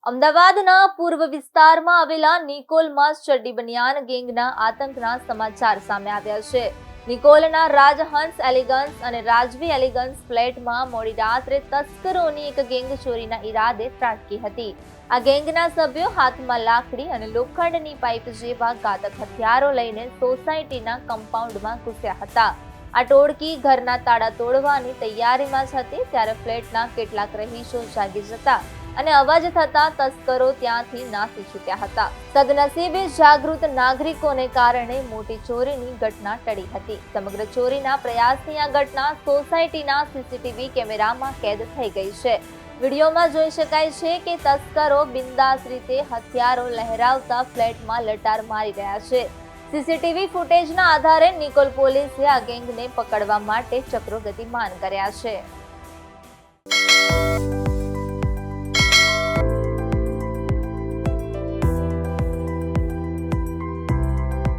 અમદાવાદના પૂર્વ વિસ્તારમાં આવેલા નિકોલમાં ચડ્ડી બનિયાન ગેંગના આતંકના સમાચાર સામે આવ્યા છે. નિકોલના રાજહંસ એલિગન્સ અને રાજવી એલિગન્સ ફ્લેટમાં મોડી રાત્રે તસ્કરોની એક ગેંગ ચોરીના ઈરાદે ત્રાટકી હતી. આ ગેંગના સભ્યો હાથમાં લાકડી અને લોખંડની પાઇપ જેવા ઘાતક હથિયારો લઈને સોસાયટીના કમ્પાઉન્ડમાં ઘૂસ્યા હતા. આ ટોળકી ઘરના તાળા તોડવાની તૈયારીમાં જ હતી ત્યારે ફ્લેટના કેટલાક રહીશો જાગી જતા અને અવાજ થતા તસ્કરો ત્યાંથી નાસી છૂટ્યા હતા. સદનસીબે જાગૃત નાગરિકોને કારણે મોટી ચોરીની ઘટના ટળી હતી. સમગ્ર ચોરીના પ્રયાસની આ ઘટના સોસાયટીના સીસીટીવી કેમેરામાં કેદ થઈ ગઈ છે. વિડીયોમાં જોઈ શકાય છે કે તસ્કરો બિંદાસ રીતે હથિયારો લહેરાવતા ફ્લેટમાં લટાર મારી રહ્યા છે. સીસીટીવી ફૂટેજના આધારે નિકોલ પોલીસે આ ગેંગને પકડવા માટે ચક્રો ગતિમાન કર્યા છે.